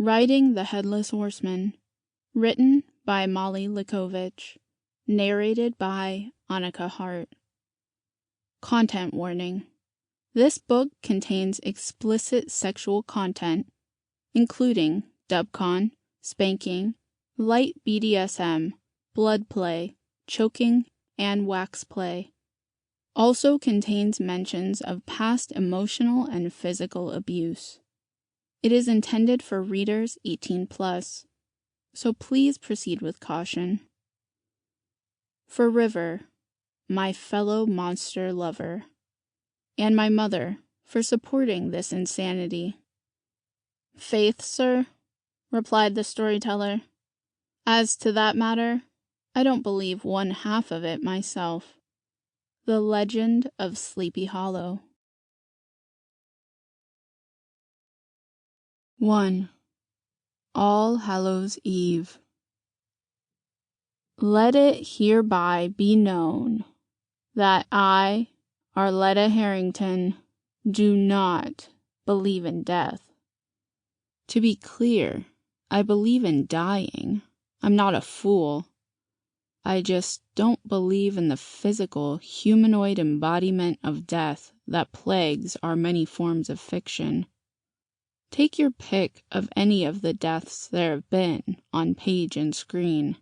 Riding the Headless Horseman, written by Molly Likovich, narrated by Annaka Hart. Content warning. This book contains explicit sexual content, including dubcon, spanking, light BDSM, blood play, choking, and wax play. Also contains mentions of past emotional and physical abuse. It is intended for readers 18+, so please proceed with caution. For River, my fellow monster lover, and my mother for supporting this insanity. Faith, sir, replied the storyteller. As to that matter, I don't believe one half of it myself. The Legend of Sleepy Hollow. 1. All Hallows Eve. Let it hereby be known that I, Arletta Harrington, do not believe in death. To be clear, I believe in dying. I'm not a fool. I just don't believe in the physical, humanoid embodiment of death that plagues our many forms of fiction. Take your pick of any of the deaths there have been on page and screen.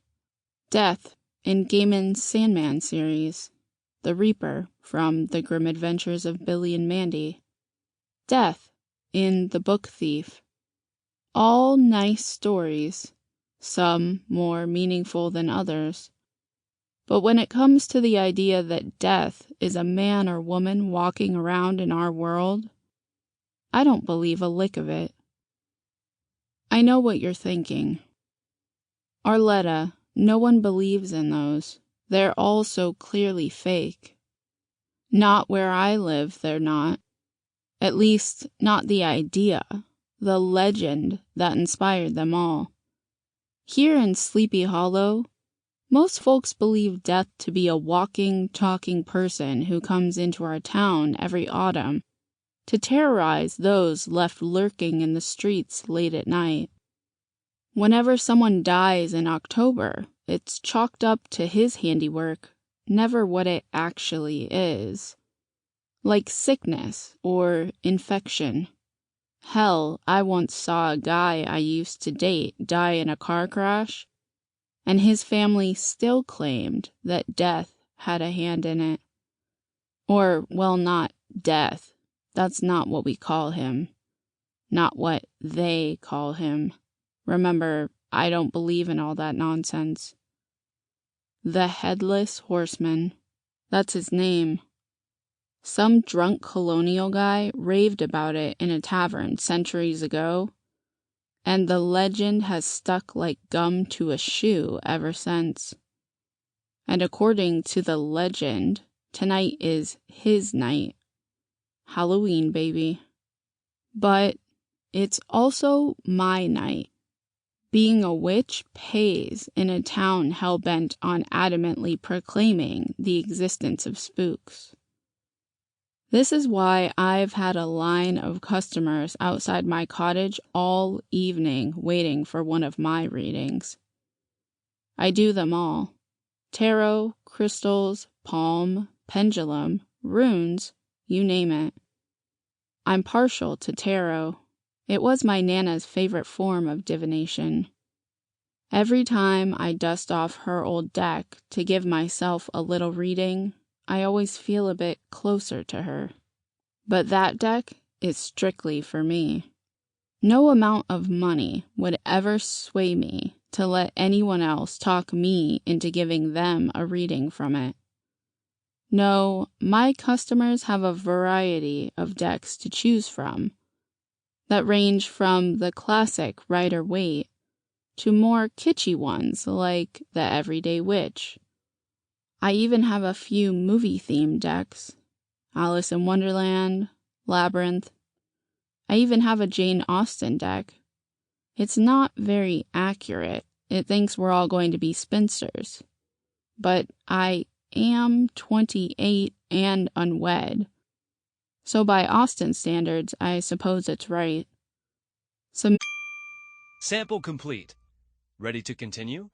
Death in Gaiman's Sandman series. The Reaper from The Grim Adventures of Billy and Mandy. Death in The Book Thief. All nice stories, some more meaningful than others. But when it comes to the idea that death is a man or woman walking around in our world, I don't believe a lick of it. I know what you're thinking. Arletta, no one believes in those. They're all so clearly fake. Not where I live, they're not. At least, not the idea, the legend that inspired them all. Here in Sleepy Hollow, most folks believe death to be a walking, talking person who comes into our town every autumn to terrorize those left lurking in the streets late at night. Whenever someone dies in October, it's chalked up to his handiwork, never what it actually is. Like sickness or infection. Hell, I once saw a guy I used to date die in a car crash, and his family still claimed that death had a hand in it. Or, well, not death. That's not what we call him. Not what they call him. Remember, I don't believe in all that nonsense. The Headless Horseman. That's his name. Some drunk colonial guy raved about it in a tavern centuries ago, and the legend has stuck like gum to a shoe ever since. And according to the legend, tonight is his night. Halloween, baby. But it's also my night. Being a witch pays in a town hell-bent on adamantly proclaiming the existence of spooks. This is why I've had a line of customers outside my cottage all evening waiting for one of my readings. I do them all. Tarot, crystals, palm, pendulum, runes, you name it. I'm partial to tarot. It was my Nana's favorite form of divination. Every time I dust off her old deck to give myself a little reading, I always feel a bit closer to her. But that deck is strictly for me. No amount of money would ever sway me to let anyone else talk me into giving them a reading from it. No, my customers have a variety of decks to choose from that range from the classic Rider-Waite to more kitschy ones like the Everyday Witch. I even have a few movie-themed decks. Alice in Wonderland, Labyrinth. I even have a Jane Austen deck. It's not very accurate. It thinks we're all going to be spinsters. But I am 28 and unwed. So by Austen standards, I suppose it's right. Some Sample complete. Ready to continue?